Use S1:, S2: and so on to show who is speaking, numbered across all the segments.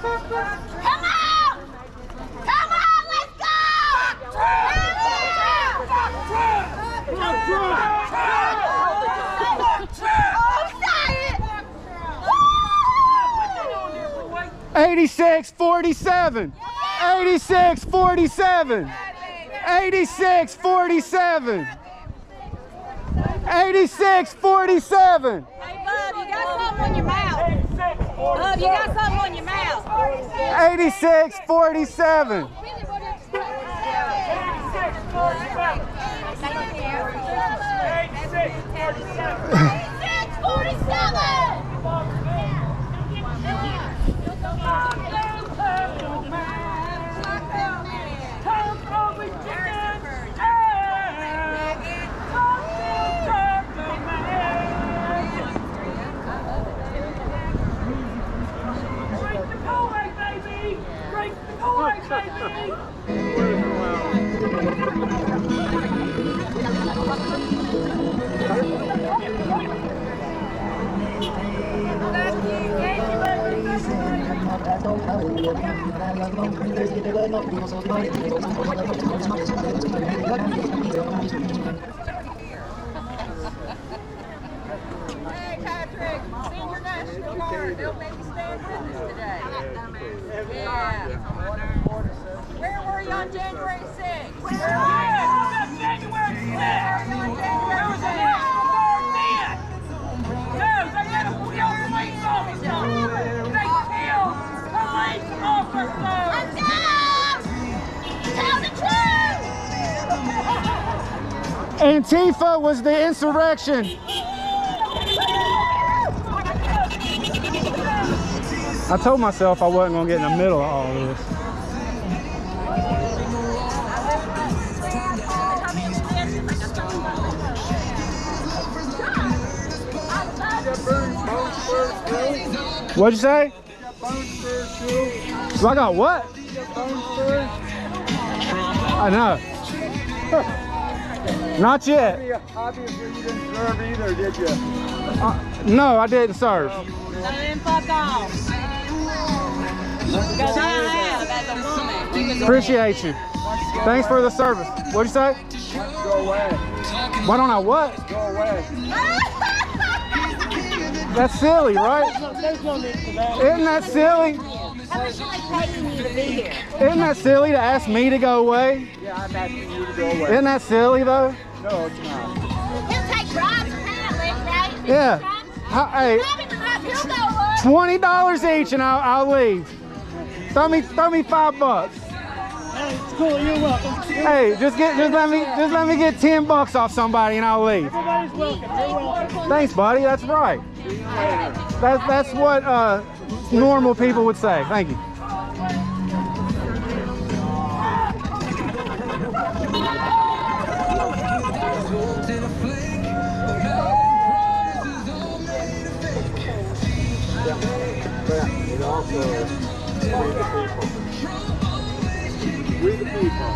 S1: Come on! Come on, let's go!
S2: Oh, 86-47. 86-47. 86-47. 86-47.
S1: Hey, Bub, you got something on your mouth. Bub, you got something on your mouth.
S2: 86-47.
S1: Hey, Patrick, senior national guard. They'll maybe stand with us today. Yeah. Where were you on January 6th? Where were you on January 6th? Where was the National Guard then? No, they had a kill police officer. They killed police officers. Let's go! Tell the truth!
S2: Antifa was the insurrection. I told myself I wasn't going to get in the middle of all this. What'd you say? So I got what? I know. Not yet.
S3: Obviously you didn't serve either, did you?
S2: No, I didn't serve.
S1: Then fuck off. Because I have as a woman.
S2: Appreciate you. Thanks for the service. What'd you say?
S3: Go away.
S2: Why don't I what?
S3: Go away.
S2: That's silly, right? Isn't that silly? Isn't that silly to ask me to go away?
S3: Yeah, I'm asking you to go away.
S2: Isn't that silly though?
S3: No, it's not.
S1: He'll take bribes apparently, right?
S2: Yeah. Hey,
S1: He'll go
S2: $20 each and I'll leave. Throw me $5.
S3: Hey, it's cool. You're welcome.
S2: Hey, just let me get $10 off somebody and I'll leave.
S3: Everybody's welcome. You're welcome.
S2: Thanks, buddy. That's right. That's what normal people would say. Thank you.
S3: It also we the people.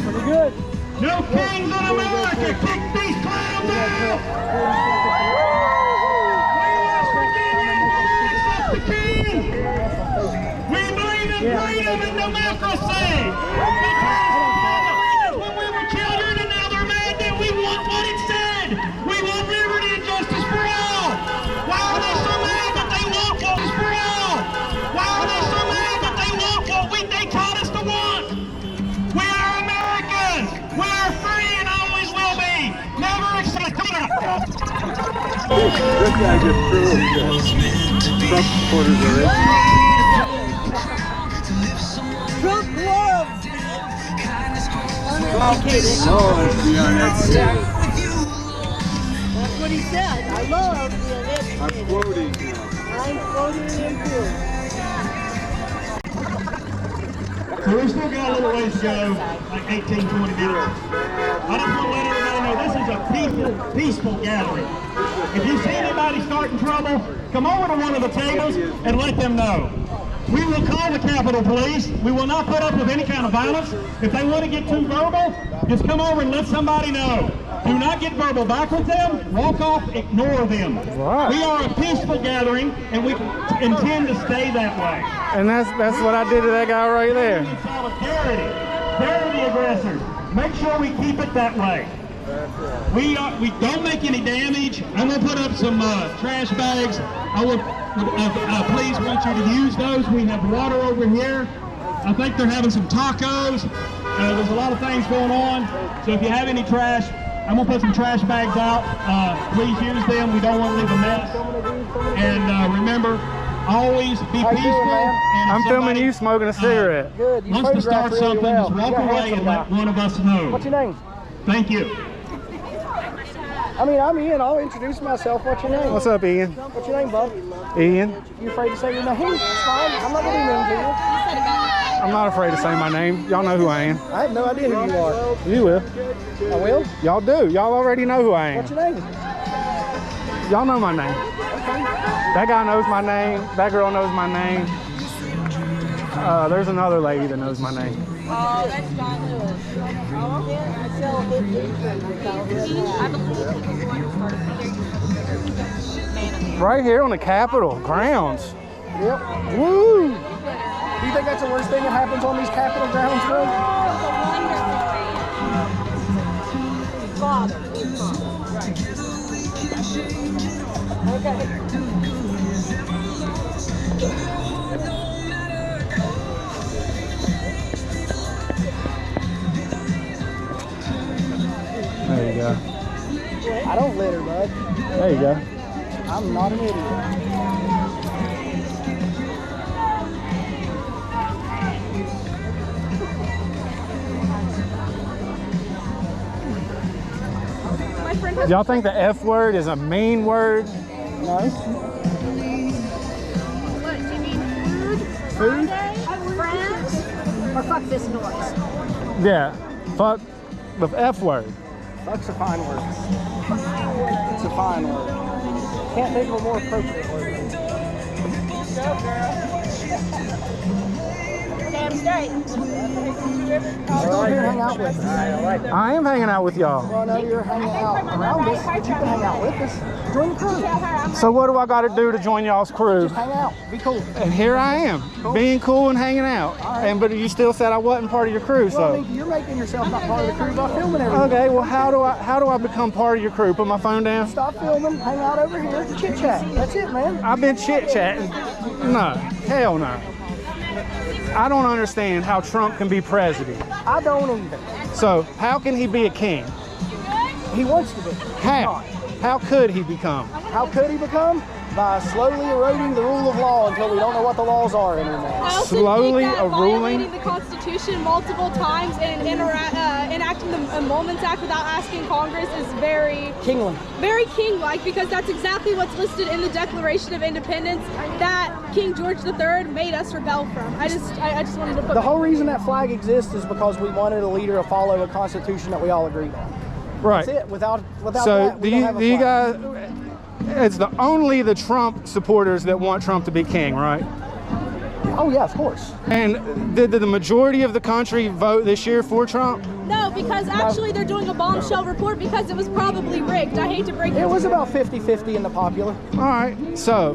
S3: Pretty good.
S4: No kings in America! Kick these clowns out! We West Virginians will accept the king! We believe in freedom and democracy! When we were children and now they're mad that we want what it said! We want liberty and justice for all! Why are they so mad that they want justice for all? Why are they so mad that they want what they taught us to want? We are Americans! We are free and always will be! Never accept
S3: This guy just proved Trump supporters are in.
S1: Trump loves. That's what he said. I love the uneducated.
S3: I'm quoting him.
S1: I'm quoting him too.
S4: So we still got a little ways to go, like 18, 20 minutes. I just want to let everybody know know this is a peaceful gathering. If you see anybody starting trouble, come over to one of the tables and let them know. We will call the Capitol Police. We will not put up with any kind of violence. If they want to get too verbal, just come over and let somebody know. Do not get verbal back with them. Walk off, ignore them.
S2: Right.
S4: We are a peaceful gathering, and we intend to stay that way.
S2: And that's what I did to that guy right there.
S4: In solidarity. They're the aggressors. Make sure we keep it that way. We don't make any damage. I'm going to put up some trash bags. I would please want you to use those. We have water over here. I think they're having some tacos. There's a lot of things going on. So if you have any trash, I'm going to put some trash bags out. Please use them. We don't want to leave a mess. And remember, always be peaceful. And
S2: I'm filming you smoking a cigarette.
S5: Good.
S4: Wants to start something, just walk away and let one of us know.
S5: What's your name?
S4: Thank you.
S5: I mean, I'm Ian. I'll introduce myself. What's your name?
S2: What's up, Ian?
S5: What's your name, bub?
S2: Ian.
S5: You afraid to say your name? It's fine. I'm not going to be mean to you.
S2: I'm not afraid to say my name. Y'all know who I am.
S5: I have no idea who you are.
S2: You will.
S5: I will?
S2: Y'all do. Y'all already know who I am.
S5: What's your name?
S2: Y'all know my name. That guy knows my name. That girl knows my name. There's another lady that knows my name.
S1: Oh, that's John Lewis.
S2: Right here on the Capitol grounds.
S5: Yep.
S2: Woo!
S5: Do you think that's the worst thing that happens on these Capitol grounds, bro?
S1: Father.
S2: There you go.
S5: I don't litter, bud.
S2: There you go.
S5: I'm not an idiot.
S2: Y'all think the F word is a mean word?
S5: No.
S6: What, do you mean food? Friends? Or fuck this noise?
S2: Yeah. Fuck the F word.
S5: Fuck's a fine word. It's a fine word. Can't think of a more appropriate word.
S6: Damn straight.
S5: Come over here and hang out with us.
S2: I am hanging out with y'all.
S5: Well, no, you're hanging out around us, but you can hang out with us. Join the crew.
S2: So what do I got to do to join y'all's crew?
S5: Just hang out. Be cool.
S2: And here I am, being cool and hanging out.
S5: right.
S2: And but you still said I wasn't part of your crew,
S5: Well, I
S2: so.
S5: mean, you're making yourself not part of the crew by filming everything.
S2: Okay, well how do I become part of your crew? Put my phone down.
S5: Stop filming, hang out over here, chit chat. That's it, man.
S2: I've been chit chatting. No, hell no. I don't understand how Trump can be president.
S5: I don't either.
S2: So how can he be a king?
S5: He wants to be.
S2: How? How could he become?
S5: How could he become? By slowly eroding the rule of law until we don't know what the laws are anymore.
S7: I also
S2: Slowly
S7: think that
S2: ruling?
S7: violating the Constitution multiple times and enacting the Amendments Act without asking Congress is very king-like, because that's exactly what's listed in the Declaration of Independence that King George III made us rebel from. I just wanted to put
S5: The whole reason that flag exists is because we wanted a leader to follow a constitution that we all agreed on.
S2: Right.
S5: That's it. Without
S2: So
S5: that, we don't have a
S2: do you
S5: flag.
S2: guys? It's only the Trump supporters that want Trump to be king, right?
S5: Oh yeah, of course.
S2: And did the majority of the country vote this year for Trump?
S7: No, because actually they're doing a bombshell report because it was probably rigged. I hate to break
S5: It was about 50-50 in the popular.
S2: All right. So,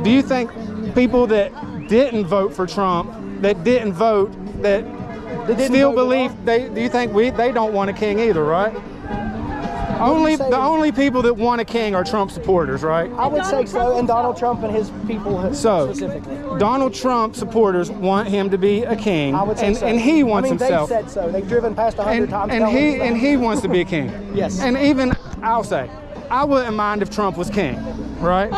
S2: do you think people that didn't vote for Trump, that didn't vote, that
S5: didn't
S2: still
S5: vote
S2: believe do you think they don't want a king either, right? The only people that want a king are Trump supporters, right?
S5: I would say so, and Donald Trump and his people specifically.
S2: Donald Trump supporters want him to be a king,
S5: I would say so.
S2: and he wants himself.
S5: They said so. They've driven past 100 times.
S2: And he wants to be a king.
S5: Yes.
S2: And even I'll say, I wouldn't mind if Trump was king, right?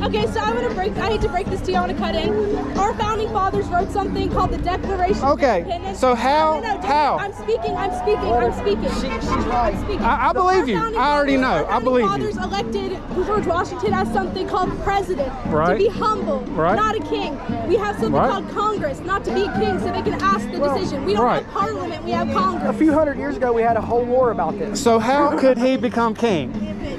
S7: Okay, so I hate to break this to you, I want to cut in. Our founding fathers wrote something called the Declaration of Independence.
S2: So how?
S7: No, I'm speaking.
S5: She's right.
S2: I believe you. I already know. I believe you.
S7: Our founding fathers elected George Washington as something called president,
S2: Right.
S7: to be humble,
S2: Right.
S7: not a king. We have something
S2: Right.
S7: called Congress, not to be a king, so they can ask the decision. We don't
S2: Right.
S7: have Parliament, we have Congress.
S5: A few hundred years ago, we had a whole war about this.
S2: So how could he become king?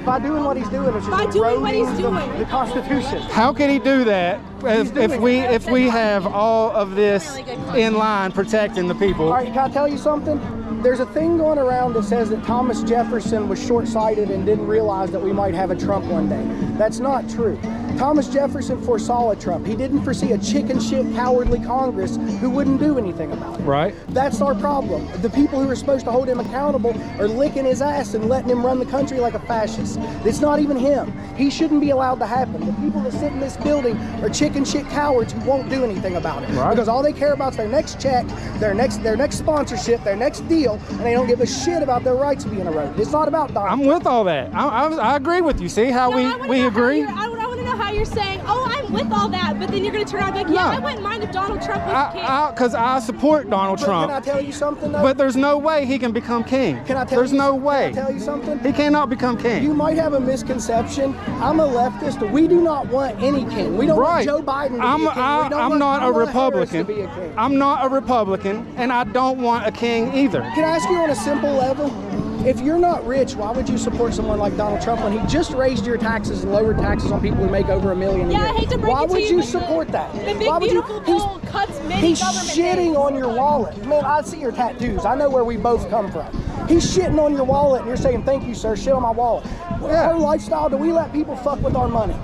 S5: By doing what he's doing, it's just
S7: By doing what he's
S5: eroding
S7: doing.
S5: the Constitution.
S2: How could he do that if we have all of this in line protecting the people?
S5: All right, can I tell you something? There's a thing going around that says that Thomas Jefferson was short-sighted and didn't realize that we might have a Trump one day. That's not true. Thomas Jefferson foresaw a Trump. He didn't foresee a chicken shit, cowardly Congress who wouldn't do anything about it.
S2: Right.
S5: That's our problem. The people who are supposed to hold him accountable are licking his ass and letting him run the country like a fascist. It's not even him. He shouldn't be allowed to happen. The people that sit in this building are chicken shit cowards who won't do anything about it.
S2: Right.
S5: Because all they care about is their next check, their next sponsorship, their next deal, and they don't give a shit about their rights being eroded. It's not about Donald.
S2: I'm with all that. I agree with you. See how
S7: No, I wanna
S2: we
S7: know
S2: agree?
S7: I want to know how you're saying, oh, I'm with all that, but then you're going to turn around and be like, yeah,
S2: No.
S7: I wouldn't mind if Donald Trump was king.
S2: Because I support Donald
S5: But
S2: Trump.
S5: Can I tell you something though?
S2: But there's no way he can become king.
S5: Can I tell
S2: There's
S5: you?
S2: no way.
S5: Can I tell you something?
S2: He cannot become king.
S5: You might have a misconception. I'm a leftist. We do not want any king. We don't
S2: Right.
S5: want Joe Biden to be a king.
S2: I'm
S5: We don't want
S2: not a
S5: Kamala Harris
S2: Republican.
S5: to be a king.
S2: I'm not a Republican, and I don't want a king either.
S5: Can I ask you on a simple level? If you're not rich, why would you support someone like Donald Trump when he just raised your taxes and lowered taxes on people who make over $1 million a
S7: Yeah,
S5: year?
S7: I hate to break
S5: Why
S7: it to
S5: would
S7: you,
S5: you
S7: but
S5: support that?
S7: The big
S5: Why would
S7: beautiful bill cuts many
S5: He's
S7: government
S5: shitting
S7: things.
S5: on your wallet. Man, I see your tattoos. I know where we both come from. He's shitting on your wallet and you're saying, thank you, sir, shit on my wallet. Our lifestyle, do we let people fuck with our money?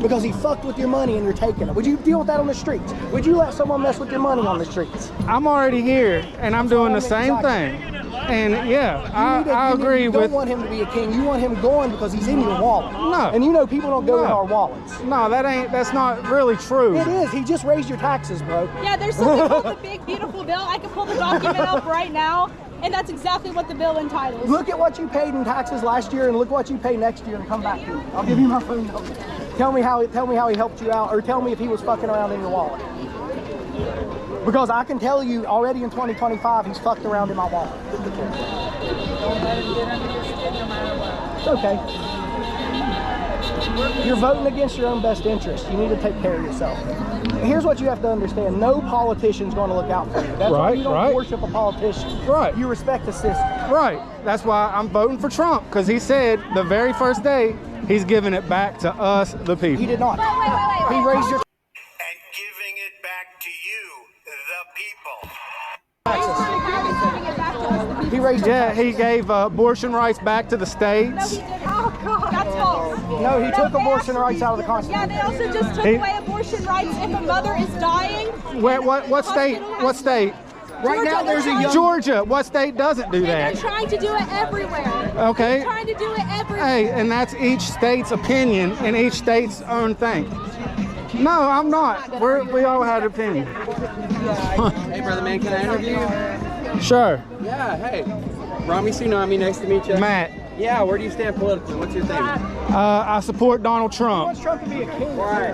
S5: Because he fucked with your money and you're taking it. Would you deal with that on the streets? Would you let someone mess with your money on the streets?
S2: I'm already here, and I'm doing the same thing. And yeah, I agree
S5: you
S2: with.
S5: don't want him to be a king. You want him going because he's in your wallet.
S2: No.
S5: And you know people don't go
S2: No.
S5: in our wallets.
S2: No, that's not really true.
S5: It is. He just raised your taxes, bro.
S7: Yeah, there's something called the big beautiful bill. I can pull the document up right now, and that's exactly what the bill entitles.
S5: Look at what you paid in taxes last year and look what you pay next year and come back to me. I'll give you my phone number. Tell me how he helped you out, or tell me if he was fucking around in your wallet. Because I can tell you already in 2025 he's fucked around in my wallet. It's okay. You're voting against your own best interest. You need to take care of yourself. And here's what you have to understand. No politician's going to look out for you. That's why
S2: Right,
S5: you don't
S2: right.
S5: worship a politician.
S2: Right.
S5: You respect the system.
S2: Right. That's why I'm voting for Trump, because he said the very first day he's giving it back to us, the people.
S5: He did not.
S6: Wait.
S5: He raised your
S8: and giving it back to you, the people.
S5: He raised your
S2: Yeah, he gave abortion rights back to the
S7: No,
S2: states.
S7: he didn't. Oh, God. That's false.
S5: No, he took
S7: they
S5: abortion
S7: also-
S5: rights out of the
S7: Yeah,
S5: Constitution.
S7: they also just took
S2: He-
S7: away abortion rights if a mother is dying.
S2: What state? What state?
S5: Right now, there's a young.
S2: Georgia. What state doesn't do
S7: And they're
S2: that?
S7: trying to do it everywhere.
S2: Okay.
S7: They're trying to do it everywhere.
S2: Hey, and that's each state's opinion and each state's own thing. No, I'm not. We all had an opinion.
S9: Hey, brother man, can I interview you?
S2: Sure.
S9: Yeah, hey. Rami Tsunami, nice to meet you.
S2: Matt,
S9: Yeah, where do you stand politically? What's your thing?
S2: I support Donald Trump.
S5: wants Trump to be a king.
S9: Why?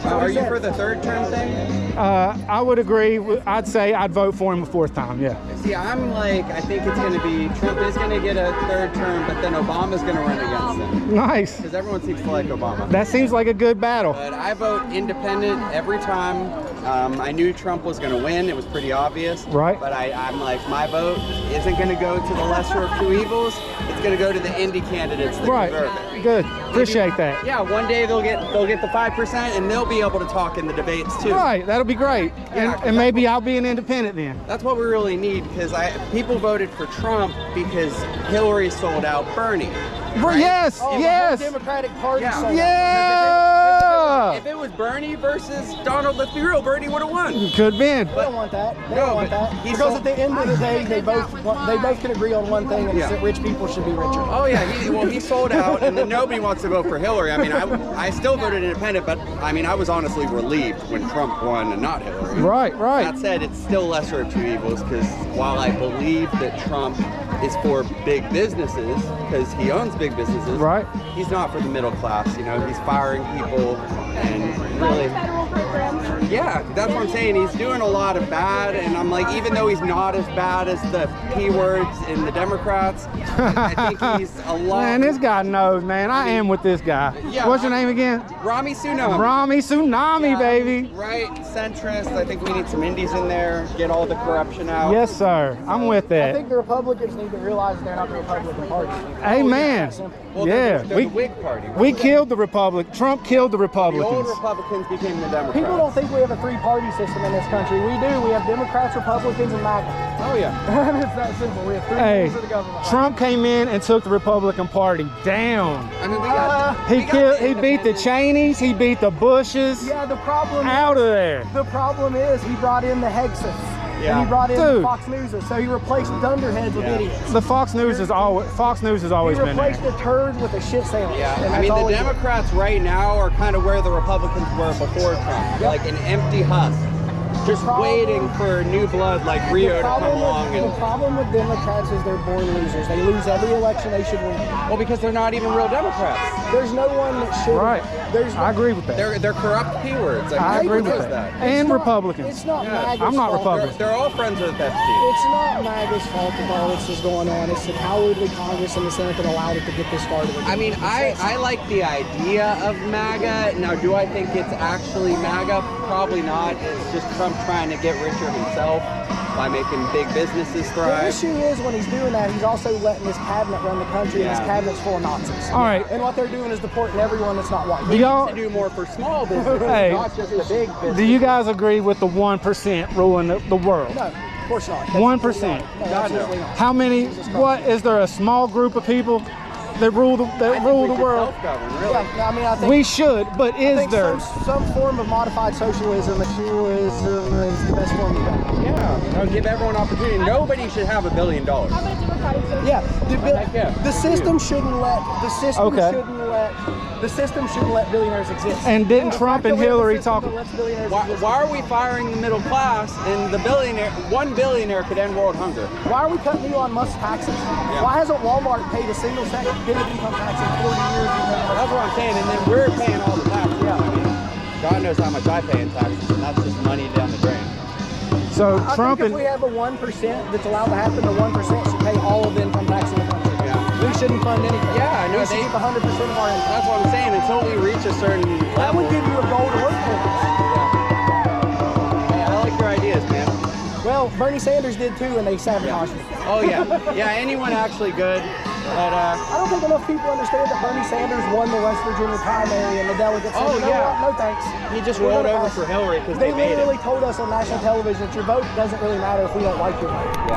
S9: Are you for the third term thing?
S2: I would agree. I'd say I'd vote for him a fourth time. Yeah.
S9: See, I'm like, I think it's going to be, Trump is going to get a third term, but then Obama's going to run against him.
S2: Nice.
S9: Because everyone seems to like Obama.
S2: That seems like a good battle.
S9: But I vote independent every time. I knew Trump was going to win. It was pretty obvious.
S2: Right.
S9: But I'm like, my vote isn't going to go to the lesser of two evils. It's going to go to the indie candidates that
S2: Right.
S9: deserve it.
S2: Good. Appreciate that.
S9: Yeah, one day they'll get the 5% and they'll be able to talk in the debates too.
S2: Right. That'll be great.
S9: Yeah,
S2: And maybe I'll be an independent then.
S9: That's what we really need, because people voted for Trump because Hillary sold out Bernie. Right?
S2: Yes.
S5: Oh,
S2: Yes.
S5: The whole Democratic Party.
S9: Yeah.
S5: sold out.
S2: Yeah.
S9: If it was Bernie versus Donald, let's be real, Bernie would have won.
S2: Could been.
S5: They don't want that. They
S9: No,
S5: don't want
S9: but
S5: that.
S9: he
S5: Because
S9: sold-
S5: at the end of the day, they both can agree on one thing, and it's
S9: Yeah.
S5: that rich people should be richer.
S9: Oh yeah, he sold out, and then nobody wants to vote for Hillary. I mean, I still voted independent, but I mean, I was honestly relieved when Trump won and not Hillary.
S2: Right. Right.
S9: That said, it's still lesser of two evils, because while I believe that Trump is for big businesses because he owns big businesses.
S2: Right.
S9: He's not for the middle class. You know, he's firing people and really.
S7: Federal programs.
S9: Yeah, that's what I'm saying. He's doing a lot of bad, and I'm like, even though he's not as bad as the P words in the Democrats, I think he's a lot.
S2: Man, this guy knows, man. I am with this guy.
S9: Yeah,
S2: What's your name again?
S9: Rami Tsunami.
S2: Rami Tsunami, baby.
S9: Right, centrist. I think we need some indies in there, get all the corruption out.
S2: Yes, sir. I'm with
S5: I
S2: that.
S5: think the Republicans need to realize they're not the Republican Party.
S2: Amen.
S9: Well,
S2: Yeah,
S9: they're the Whig Party.
S2: we killed the Republic. Trump killed the
S9: The old
S2: Republicans.
S9: Republicans became the Democrats.
S5: People don't think we have a three-party system in this country. We do. We have Democrats, Republicans, and MAGA.
S9: Oh yeah.
S5: It's that simple. We have three
S2: Hey,
S5: wings of the government.
S2: Trump came in and took the Republican Party down.
S9: I mean, we got.
S2: He beat the Cheneys. He beat the Bushes.
S5: Yeah, the problem
S2: Out of there.
S5: The problem is he brought in the Hexes.
S9: Yeah.
S5: And he brought in
S2: Dude.
S5: the Fox News, so he replaced dunderheads with idiots.
S2: The Fox News has always
S5: He
S2: been
S5: replaced
S2: there.
S5: a turd with a shit sandwich.
S9: Yeah,
S5: and
S9: I
S5: that's
S9: mean,
S5: all
S9: the
S5: he did.
S9: Democrats right now are kind of where the Republicans were before Trump, like an empty husk, just waiting for new blood like Rio to come along.
S5: The problem with Democrats is they're born losers. They lose every election they should win.
S9: Well, because they're not even real Democrats.
S5: There's no one that should.
S2: Right.
S5: There's
S2: I agree with that.
S9: They're corrupt P words.
S2: I agree with
S9: knows
S2: that. And Republicans.
S5: It's not
S9: Yeah.
S5: MAGA's
S2: I'm not
S5: fault.
S2: Republican.
S9: They're all friends with Pepsi.
S5: It's not MAGA's fault that all this is going on. It's the cowardly Congress and the Senate that allowed it to get this started.
S9: I mean, I like the idea of MAGA. Now, do I think it's actually MAGA? Probably not. It's just Trump trying to get richer himself by making big businesses
S5: The
S9: thrive.
S5: issue is when he's doing that, he's also letting his cabinet run the country, and his
S9: Yeah.
S5: cabinet's full of Nazis.
S2: All right.
S5: And what they're doing is deporting everyone that's not white.
S2: Do y'all,
S9: To do more for small businesses,
S2: Hey.
S9: not just the big business.
S2: do you guys agree with the 1% ruling the world?
S5: No, of course not.
S2: 1%.
S5: No, absolutely not.
S2: How many? What is there? A small group of people that rule the world?
S9: Self-govern, really.
S5: Yeah, I mean, I think
S2: We should, but
S5: I
S2: is
S5: think
S2: there?
S5: some form of modified socialism is the best form of that.
S9: Yeah, no, give everyone opportunity. Nobody should have $1 billion.
S7: How about a democratic system?
S5: Yeah,
S9: yeah.
S5: the system shouldn't let
S2: Okay.
S5: the system shouldn't let billionaires exist.
S2: And didn't
S5: The
S2: Trump
S5: fact
S2: and
S5: that we have a
S2: Hillary
S5: system
S2: talk?
S5: that lets billionaires
S9: Why,
S5: exist.
S9: why are we firing the middle class and the billionaire? One billionaire could end world hunger.
S5: Why are we cutting Elon Musk's taxes? Why hasn't Walmart paid a single second bit of income tax in 40 years?
S9: That's what I'm saying. And then we're paying all the taxes.
S5: Yeah.
S9: I mean, God knows how much I pay in taxes, and that's just money down the drain.
S2: So
S5: I
S2: Trump
S5: think if
S2: and
S5: we have a 1% that's allowed to happen, the 1% should pay all of the income tax in the country.
S9: Yeah.
S5: We shouldn't fund anything.
S9: Yeah, I know,
S5: We should
S9: they-
S5: keep 100% of our income.
S9: That's what I'm saying. Until we reach a certain
S5: That
S9: level.
S5: would give you a goal to work towards.
S9: Hey, I like your ideas, man.
S5: Well, Bernie Sanders did too, and they sabotaged it.
S9: Oh yeah, yeah. Anyone actually good? But
S5: I don't think enough people understand that Bernie Sanders won the West Virginia primary, and the delegates said,
S9: Oh,
S5: "You know
S9: yeah.
S5: what? No thanks."
S9: he just
S5: We're
S9: rolled
S5: gonna
S9: over
S5: pass
S9: for
S5: it."
S9: Hillary because
S5: They
S9: they made
S5: literally
S9: it.
S5: told us on national television that your vote doesn't really matter if we don't like your vote.
S9: Yeah.